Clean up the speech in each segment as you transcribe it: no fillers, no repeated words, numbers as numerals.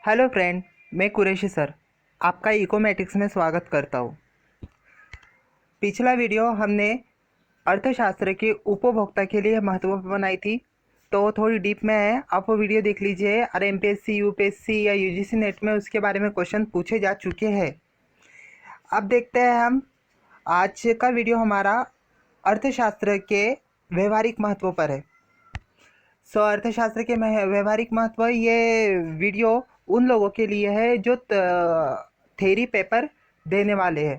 Hello friend, मैं Qureshi sir आपका इकोमेटिक्स में स्वागत करता हूँ। पिछला वीडियो हमने अर्थशास्त्र के उपभोक्ता के लिए महत्व पर बनाई थी, तो थोड़ी डीप में है। आप वो वीडियो देख लीजिए। और एमपीएससी, यूपीएससी या यूजीसी नेट में उसके बारे में क्वेश्चन पूछे जा चुके हैं। अब देखते हैं हम आज का वीडियो हमारा अर्थशास्त्र के व्यवहारिक महत्व पर है। अर्थशास्त्र के व्यवहारिक महत्व, ये वीडियो उन लोगों के लिए है जो थ्योरी पेपर देने वाले हैं।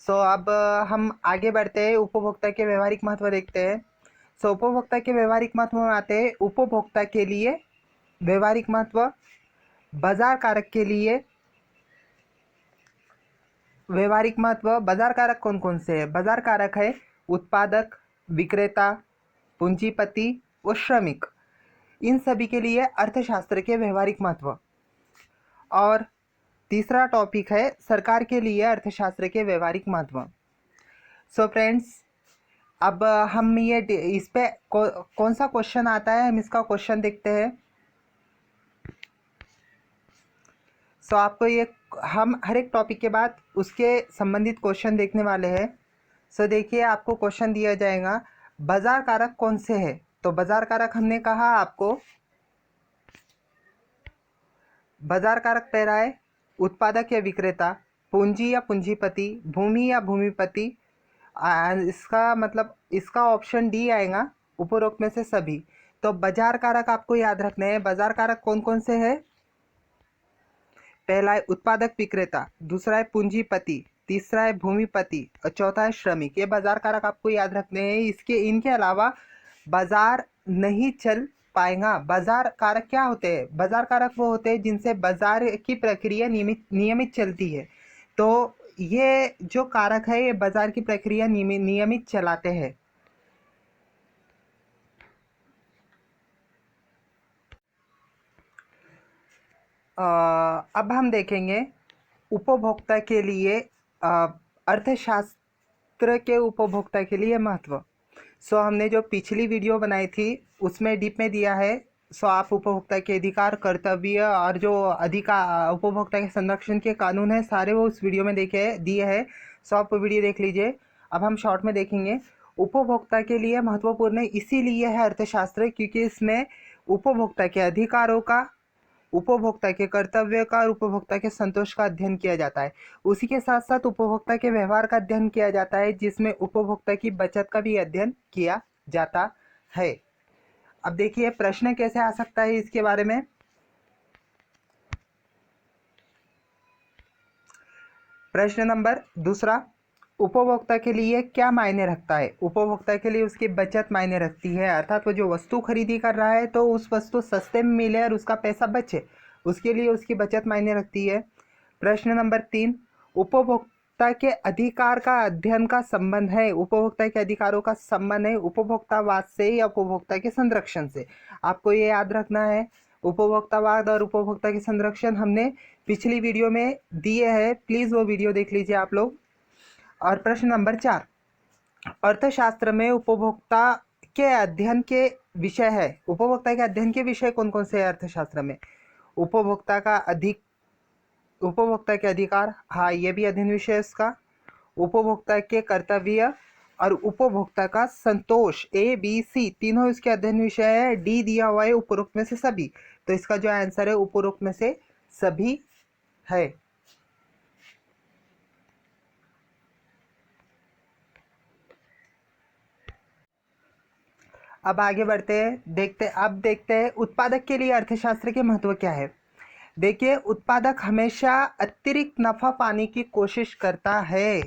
अब हम आगे बढ़ते हैं, उपभोक्ता के व्यवहारिक महत्व देखते हैं। उपभोक्ता के व्यवहारिक महत्व में आते हैं उपभोक्ता के लिए व्यवहारिक महत्व। बाजार कारक के लिए व्यवहारिक महत्व। बाजार कारक कौन कौन से हैं? बाजार कारक है उत्पादक, विक्रेता, पूंजीपति और श्रमिक। इन सभी के लिए अर्थशास्त्र के व्यवहारिक महत्व। और तीसरा टॉपिक है सरकार के लिए अर्थशास्त्र के व्यवहारिक महत्व। फ्रेंड्स, अब हम ये इस पे कौन सा क्वेश्चन आता है, हम इसका क्वेश्चन देखते हैं। आपको ये हम हर एक टॉपिक के बाद उसके संबंधित क्वेश्चन देखने वाले हैं। देखिए, आपको क्वेश्चन दिया जाएगा बाजार कारक कौन से हैं। तो बाजार कारक हमने कहा आपको, बाजार कारक पहला है उत्पादक या विक्रेता, पूंजी या पूंजीपति, भूमि या भूमिपति। इसका मतलब इसका ऑप्शन डी आएगा, उपरोक्त में से सभी। तो बाजार कारक आपको याद रखने हैं। बाजार कारक कौन कौन से हैं? पहला है उत्पादक विक्रेता, दूसरा है पूंजीपति, तीसरा है भूमिपति और चौथा है श्रमिक। ये बाजार कारक आपको याद रखने हैं। इनके अलावा बाजार नहीं चल पाएगा। बाजार कारक क्या होते हैं? बाजार कारक वो होते हैं जिनसे बाजार की प्रक्रिया नियमित चलती है। तो ये जो कारक है, ये बाजार की प्रक्रिया नियमित चलाते हैं। अब हम देखेंगे उपभोक्ता के लिए अर्थशास्त्र के उपभोक्ता के लिए महत्व। हमने जो पिछली वीडियो बनाई थी उसमें डीप में दिया है। आप उपभोक्ता के अधिकार, कर्तव्य और जो अधिकार उपभोक्ता के संरक्षण के कानून है, सारे वो उस वीडियो में दिए हैं। आप वीडियो देख लीजिए। अब हम शॉर्ट में देखेंगे। उपभोक्ता के लिए महत्वपूर्ण इसीलिए है अर्थशास्त्र क्योंकि इसमें उपभोक्ता के अधिकारों का, उपभोक्ता के कर्तव्य का और उपभोक्ता के संतोष का अध्ययन किया जाता है। उसी के साथ साथ उपभोक्ता के व्यवहार का अध्ययन किया जाता है, जिसमें उपभोक्ता की बचत का भी अध्ययन किया जाता है। अब देखिए प्रश्न कैसे आ सकता है इसके बारे में। प्रश्न नंबर दूसरा, उपभोक्ता के लिए क्या मायने रखता है? उपभोक्ता के लिए उसकी बचत मायने रखती है, अर्थात वो जो वस्तु खरीदी कर रहा है तो उस वस्तु सस्ते में मिले और उसका पैसा बचे, उसके लिए उसकी बचत मायने रखती है। प्रश्न नंबर 3, उपभोक्ता के अधिकार का अध्ययन का संबंध है। उपभोक्ता के अधिकारों का संबंध है उपभोक्तावाद से या उपभोक्ता के संरक्षण से। आपको ये याद रखना है। उपभोक्तावाद और उपभोक्ता के संरक्षण हमने पिछली वीडियो में दिए हैं, प्लीज़ वो वीडियो देख लीजिए आप लोग। और प्रश्न नंबर 4, अर्थशास्त्र में उपभोक्ता के अध्ययन के विषय है। उपभोक्ता के अध्ययन के विषय कौन कौन से हैं अर्थशास्त्र में? उपभोक्ता के अधिकार, हाँ ये भी अध्ययन विषय है इसका। उपभोक्ता के कर्तव्य और उपभोक्ता का संतोष, ए बी सी तीनों इसके अध्ययन विषय है। डी दिया हुआ है उपरोक्त में से सभी। तो इसका जो आंसर है उपरोक्त में से सभी है। अब आगे बढ़ते हैं, देखते हैं उत्पादक के लिए अर्थशास्त्र के महत्व क्या है। देखिए, उत्पादक हमेशा अतिरिक्त नफा पाने की कोशिश करता है।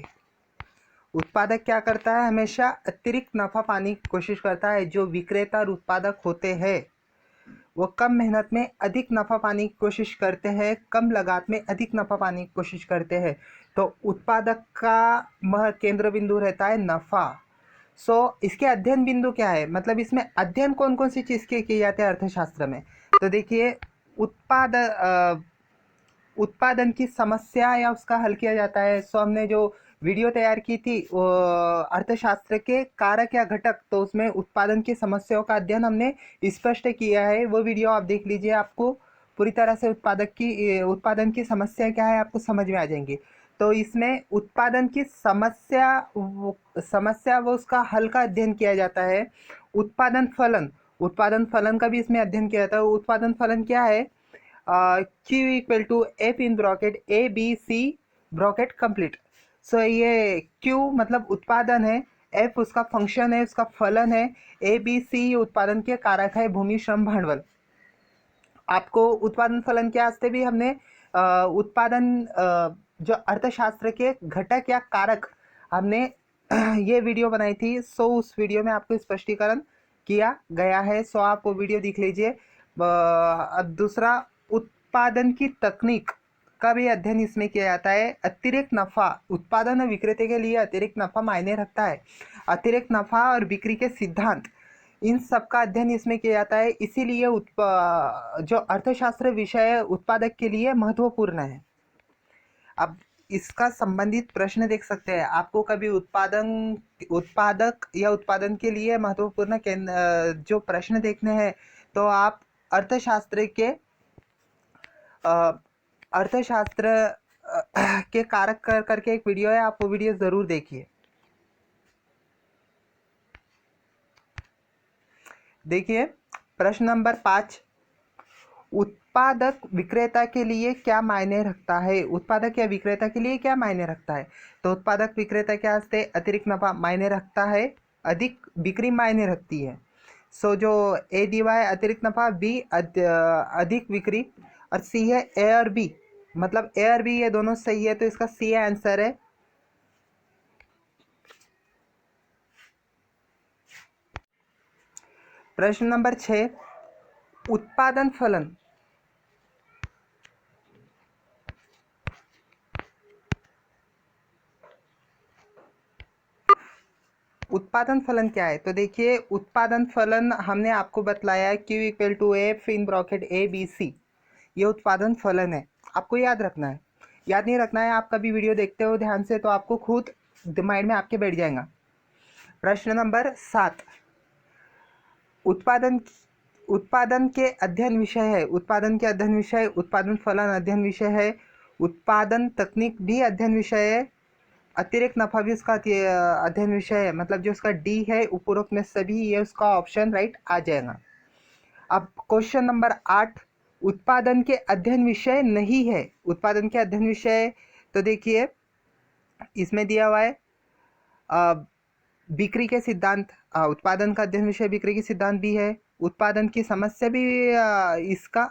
उत्पादक क्या करता है? हमेशा अतिरिक्त नफा पाने की कोशिश करता है। जो विक्रेता और उत्पादक होते हैं वो कम मेहनत में अधिक नफा पाने की कोशिश करते हैं, कम लागत में अधिक नफा पाने की कोशिश करते हैं। तो उत्पादक का केंद्र बिंदु रहता है नफा। इसके अध्ययन बिंदु क्या है? मतलब इसमें अध्ययन कौन कौन सी चीज़ के किए जाते हैं अर्थशास्त्र में? तो देखिए, उत्पादन की समस्या या उसका हल किया जाता है। हमने जो वीडियो तैयार की थी अर्थशास्त्र के कारक या घटक, तो उसमें उत्पादन की समस्याओं का अध्ययन हमने स्पष्ट किया है। वो वीडियो आप देख लीजिए, आपको पूरी तरह से उत्पादन की समस्या क्या है आपको समझ में आ जाएंगी। तो इसमें उत्पादन की समस्या वो उसका हल का अध्ययन किया जाता है। उत्पादन फलन का भी इसमें अध्ययन किया जाता है। उत्पादन फलन क्या है? Q equal to F in bracket A B C bracket complete. So ये क्यू मतलब उत्पादन है, एफ उसका फंक्शन है, उसका फलन है, ए बी सी उत्पादन के कारक है, भूमि श्रम भांडवल। आपको उत्पादन फलन के वास्ते भी हमने जो अर्थशास्त्र के घटक या कारक हमने ये वीडियो बनाई थी। सो उस वीडियो में आपको स्पष्टीकरण किया गया है, सो आप वो वीडियो देख लीजिए। अब दूसरा, उत्पादन की तकनीक का भी अध्ययन इसमें किया जाता है। अतिरिक्त नफा, उत्पादन और विक्रेता के लिए अतिरिक्त नफा मायने रखता है। अतिरिक्त नफा और बिक्री के सिद्धांत, इन सब का अध्ययन इसमें किया जाता है। इसीलिए जो अर्थशास्त्र विषय है उत्पादक के लिए महत्वपूर्ण है। अब इसका संबंधित प्रश्न देख सकते हैं। आपको कभी उत्पादक या उत्पादन के लिए महत्वपूर्ण जो प्रश्न देखने हैं, तो आप अर्थशास्त्र के कारक करके एक वीडियो है, आप वो वीडियो जरूर देखिए। देखिए प्रश्न नंबर 5, उत्पादक विक्रेता के लिए क्या मायने रखता है? उत्पादक या विक्रेता के लिए क्या मायने रखता है? तो उत्पादक विक्रेता के वास्ते अतिरिक्त नफा मायने रखता है, अधिक बिक्री मायने रखती है। सो जो ए दिया है अतिरिक्त नफा, बी अधिक बिक्री, और सी है ए और बी, मतलब ए और बी ये दोनों सही है, तो इसका सी आंसर है। प्रश्न नंबर 6, उत्पादन फलन उत्पादन फलन क्या है? तो देखिए उत्पादन फलन हमने आपको बतलाया q equal to F in bracket A B c, ये उत्पादन फलन है। आपको याद रखना है, याद नहीं रखना है, आप कभी वीडियो देखते हो ध्यान से तो आपको खुद माइंड में आपके बैठ जाएगा। प्रश्न नंबर 7, उत्पादन के अध्ययन विषय है। उत्पादन के अध्ययन विषय, उत्पादन फलन अध्ययन विषय है, उत्पादन तकनीक भी अध्ययन विषय है, अतिरिक्त नफा भी उसका अध्ययन विषय है। मतलब जो उसका डी है उपरोक्त में सभी, ये उसका ऑप्शन राइट आ जाएगा। अब क्वेश्चन नंबर 8, उत्पादन के अध्ययन विषय नहीं है। उत्पादन के अध्ययन विषय, तो देखिए इसमें दिया हुआ है बिक्री के सिद्धांत, उत्पादन का अध्ययन विषय बिक्री के सिद्धांत भी है। उत्पादन की समस्या भी इसका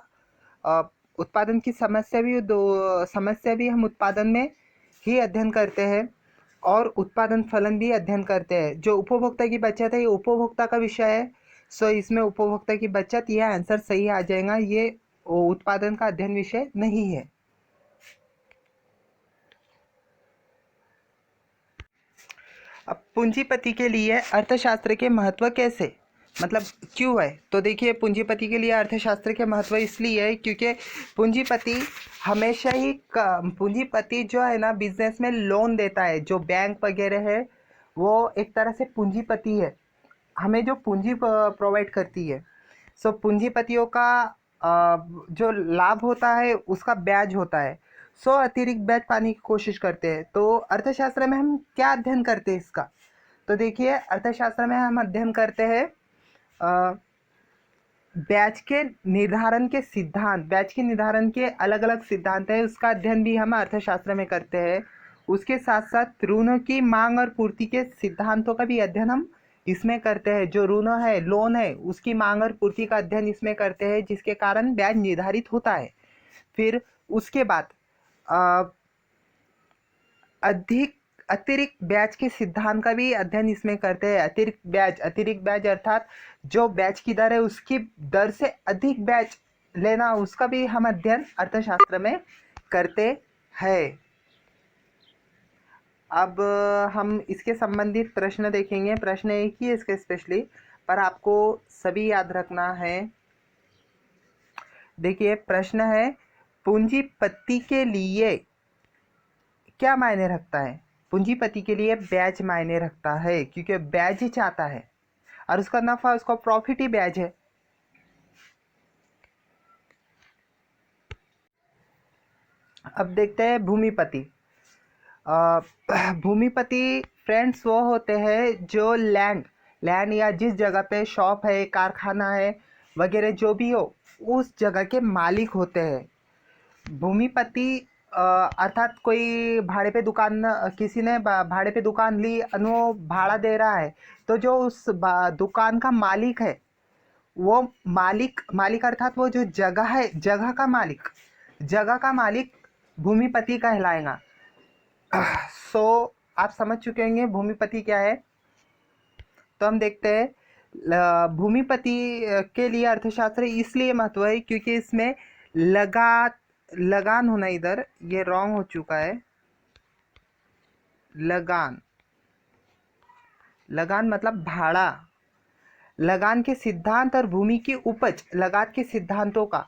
उत्पादन की समस्या भी हम उत्पादन में ही अध्ययन करते हैं, और उत्पादन फलन भी अध्ययन करते हैं। जो उपभोक्ता की बचत है ये उपभोक्ता का विषय है, सो इसमें उपभोक्ता की बचत, ये आंसर सही आ जाएगा। ये उत्पादन का अध्ययन विषय नहीं है। अब पूंजीपति के लिए अर्थशास्त्र के महत्व कैसे, मतलब क्यों है? तो देखिए पूंजीपति के लिए अर्थशास्त्र के महत्व इसलिए है क्योंकि पूंजीपति जो है ना बिजनेस में लोन देता है। जो बैंक वगैरह है वो एक तरह से पूंजीपति है, हमें जो पूंजी प्रोवाइड करती है। सो पूंजीपतियों का जो लाभ होता है उसका ब्याज होता है। सो अतिरिक्त ब्याज पाने की कोशिश करते हैं। तो अर्थशास्त्र में हम क्या अध्ययन करते हैं इसका? तो देखिए अर्थशास्त्र में हम अध्ययन करते हैं ब्याज के निर्धारण के सिद्धांत। ब्याज के निर्धारण के अलग अलग सिद्धांत है, उसका अध्ययन भी हम अर्थशास्त्र में करते हैं। उसके साथ साथ ऋणों की मांग और पूर्ति के सिद्धांतों का भी अध्ययन हम इसमें करते हैं। जो ऋण है, लोन है, उसकी मांग और पूर्ति का अध्ययन इसमें करते हैं, जिसके कारण ब्याज निर्धारित होता है। फिर उसके बाद अतिरिक्त ब्याज के सिद्धांत का भी अध्ययन इसमें करते हैं। अतिरिक्त ब्याज अर्थात जो ब्याज की दर है उसकी दर से अधिक ब्याज लेना, उसका भी हम अध्ययन अर्थशास्त्र में करते हैं। अब हम इसके संबंधित प्रश्न देखेंगे। प्रश्न एक ही है इसके स्पेशली, पर आपको सभी याद रखना है। देखिए प्रश्न है, पूंजीपति के लिए क्या मायने रखता है? पूंजीपति के लिए ब्याज मायने रखता है, क्योंकि ब्याज ही चाहता है और उसका नफा, उसका प्रॉफिट ही ब्याज है। अब देखते हैं भूमिपति। अ, भूमिपति फ्रेंड्स वो होते हैं जो लैंड लैंड या जिस जगह पे शॉप है, कारखाना है वगैरह जो भी हो, उस जगह के मालिक होते हैं भूमिपति। अर्थात कोई भाड़े पे दुकान, किसी ने भाड़े पे दुकान ली और वो भाड़ा दे रहा है, तो जो उस दुकान का मालिक है, वो मालिक मालिक अर्थात वो जो जगह है, जगह का मालिक भूमिपति कहलाएगा। सो आप समझ चुके होंगे भूमिपति क्या है। तो हम देखते हैं भूमिपति के लिए अर्थशास्त्र इसलिए महत्व है क्योंकि इसमें लगान होना, इधर ये रॉन्ग हो चुका है। लगान मतलब भाड़ा। लगान के सिद्धांत और भूमि की उपज, लगात के सिद्धांतों का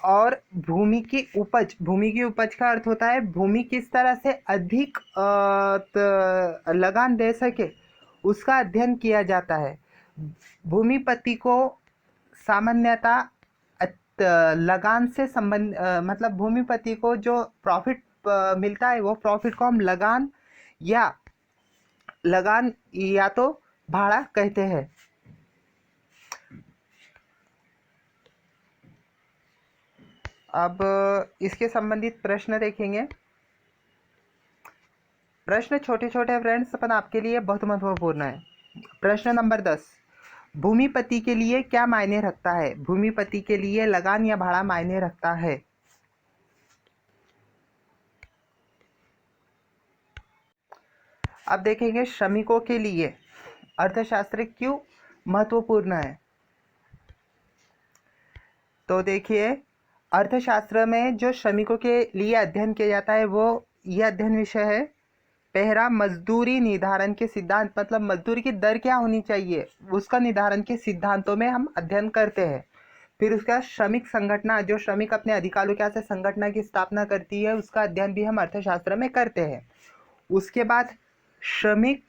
और भूमि की उपज का अर्थ होता है भूमि किस तरह से अधिक लगान दे सके, उसका अध्ययन किया जाता है। भूमिपति को सामान्यतः लगान से संबंध मतलब भूमिपति को जो प्रॉफिट मिलता है, वो प्रॉफिट को हम लगान या तो भाड़ा कहते हैं। अब इसके संबंधित प्रश्न देखेंगे। प्रश्न छोटे छोटे फ्रेंड्स, अपन आपके लिए बहुत महत्वपूर्ण है। प्रश्न नंबर 10, भूमिपति के लिए क्या मायने रखता है? भूमिपति के लिए लगान या भाड़ा मायने रखता है। अब देखेंगे श्रमिकों के लिए अर्थशास्त्र क्यों महत्वपूर्ण है। तो देखिए, अर्थशास्त्र में जो श्रमिकों के लिए अध्ययन किया जाता है, वो यह अध्ययन विषय है। पहला, मजदूरी निर्धारण के सिद्धांत, मतलब मजदूरी की दर क्या होनी चाहिए, उसका निर्धारण के सिद्धांतों में हम अध्ययन करते हैं। फिर उसका श्रमिक संगठना, जो श्रमिक अपने अधिकारों के से संगठना की स्थापना करती है, उसका अध्ययन भी हम अर्थशास्त्र में करते हैं। उसके बाद श्रमिक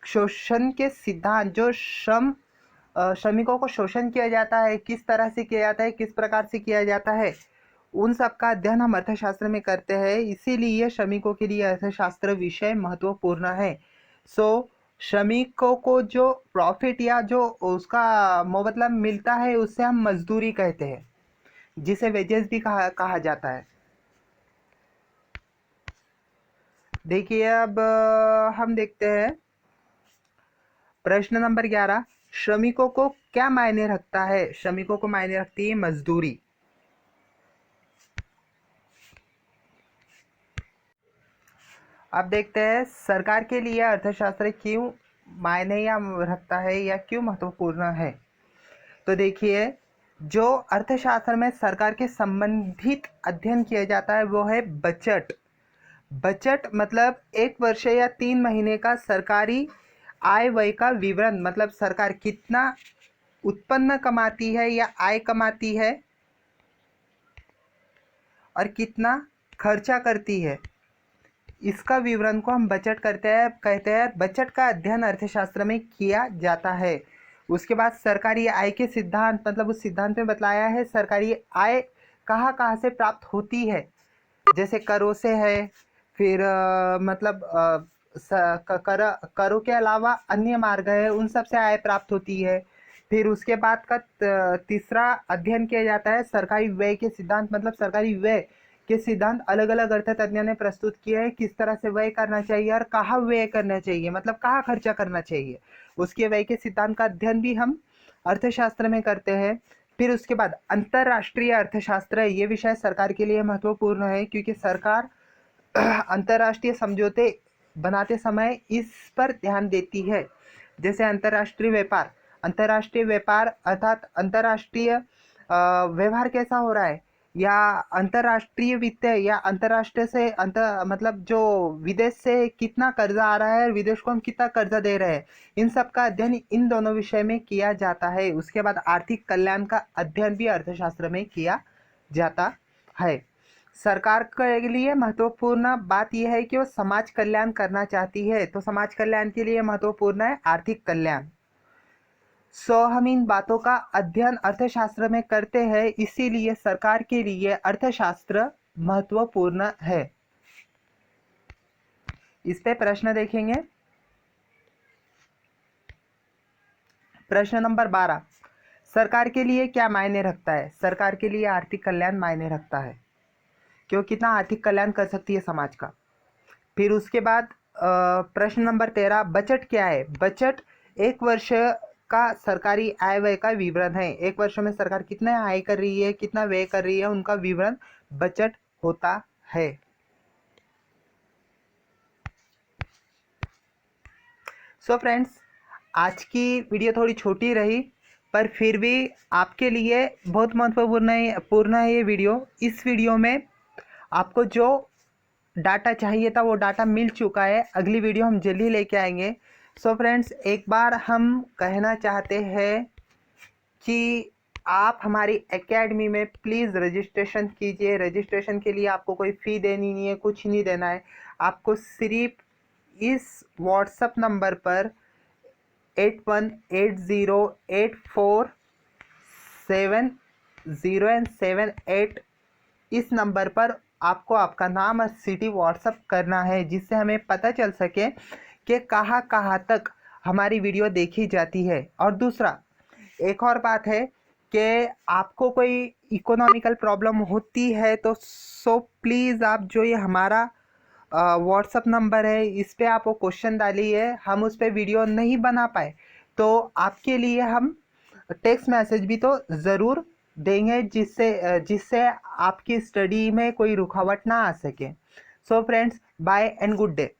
शोषण के सिद्धांत, जो श्रमिकों को शोषण किया जाता है, किस तरह से किया जाता है, किस प्रकार से किया जाता है, उन सब का अध्ययन हम अर्थशास्त्र में करते हैं। इसीलिए श्रमिकों के लिए अर्थशास्त्र विषय महत्वपूर्ण है। श्रमिकों को जो प्रॉफिट या जो उसका मतलब मिलता है, उससे हम मजदूरी कहते हैं, जिसे वेजेस भी कहा जाता है। देखिए, अब हम देखते हैं प्रश्न नंबर 11, श्रमिकों को क्या मायने रखता है? श्रमिकों को मायने रखती है मजदूरी। अब देखते हैं सरकार के लिए अर्थशास्त्र क्यों मायने या रखता है या क्यों महत्वपूर्ण है। तो देखिए, जो अर्थशास्त्र में सरकार के संबंधित अध्ययन किया जाता है, वो है बजट। बजट मतलब एक वर्ष या 3 महीने का सरकारी आय व्यय का विवरण, मतलब सरकार कितना उत्पन्न कमाती है या आय कमाती है और कितना खर्चा करती है, इसका विवरण को हम बजट कहते हैं। बजट का अध्ययन अर्थशास्त्र में किया जाता है। उसके बाद सरकारी आय के सिद्धांत, मतलब उस सिद्धांत में बतलाया है सरकारी आय कहाँ कहाँ से प्राप्त होती है, जैसे करों से है, फिर करों के अलावा अन्य मार्ग है, उन सब से आय प्राप्त होती है। फिर उसके बाद का तीसरा अध्ययन किया जाता है सरकारी व्यय के सिद्धांत, मतलब सरकारी व्यय के सिद्धांत अलग अलग अर्थतज्ञों ने प्रस्तुत किए हैं, किस तरह से व्यय करना चाहिए और कहाँ व्यय करना चाहिए, मतलब कहाँ खर्चा करना चाहिए। उसके व्यय के सिद्धांत का अध्ययन भी हम अर्थशास्त्र में करते हैं। फिर उसके बाद अंतर्राष्ट्रीय अर्थशास्त्र, ये विषय सरकार के लिए महत्वपूर्ण है क्योंकि सरकार अंतर्राष्ट्रीय समझौते बनाते समय इस पर ध्यान देती है। जैसे अंतर्राष्ट्रीय व्यापार अर्थात अंतर्राष्ट्रीय व्यवहार कैसा हो रहा है, या अंतर्राष्ट्रीय वित्त, या अंतर्राष्ट्रीय से मतलब जो विदेश से कितना कर्जा आ रहा है और विदेश को हम कितना कर्जा दे रहे हैं, इन सब का अध्ययन इन दोनों विषय में किया जाता है। उसके बाद आर्थिक कल्याण का अध्ययन भी अर्थशास्त्र में किया जाता है। सरकार के लिए महत्वपूर्ण बात यह है कि वो समाज कल्याण करना चाहती है, तो समाज कल्याण के लिए महत्वपूर्ण है आर्थिक कल्याण। हम इन बातों का अध्ययन अर्थशास्त्र में करते हैं, इसीलिए सरकार के लिए अर्थशास्त्र महत्वपूर्ण है। इस पे प्रश्न देखेंगे। प्रश्न नंबर 12, सरकार के लिए क्या मायने रखता है? सरकार के लिए आर्थिक कल्याण मायने रखता है, क्यों कितना आर्थिक कल्याण कर सकती है समाज का। फिर उसके बाद प्रश्न नंबर 13, बजट क्या है? बजट एक वर्ष का सरकारी आय व्यय का विवरण है। एक वर्ष में सरकार कितना आय कर रही है, कितना व्यय कर रही है, उनका विवरण बजट होता है। सो फ्रेंड्स, आज की वीडियो थोड़ी छोटी रही, पर फिर भी आपके लिए बहुत महत्वपूर्ण है ये वीडियो। इस वीडियो में आपको जो डाटा चाहिए था वो डाटा मिल चुका है। अगली वीडियो हम जल्दी लेके आएंगे। सो फ्रेंड्स, एक बार हम कहना चाहते हैं कि आप हमारी एकेडमी में प्लीज़ रजिस्ट्रेशन कीजिए। रजिस्ट्रेशन के लिए आपको कोई फ़ी देनी नहीं है, कुछ नहीं देना है। आपको सिर्फ इस व्हाट्सएप नंबर पर 8180847078 इस नंबर पर आपको आपका नाम और सिटी व्हाट्सएप करना है, जिससे हमें पता चल सके कि कहाँ कहाँ तक हमारी वीडियो देखी जाती है। और दूसरा, एक और बात है कि आपको कोई इकोनॉमिकल प्रॉब्लम होती है तो प्लीज़ आप जो ये हमारा व्हाट्सअप नंबर है, इस पे आप वो क्वेश्चन डालिए। हम उस पर वीडियो नहीं बना पाए तो आपके लिए हम टेक्स्ट मैसेज भी तो ज़रूर देंगे, जिससे आपकी स्टडी में कोई रुकावट ना आ सके। So friends, bye and good day.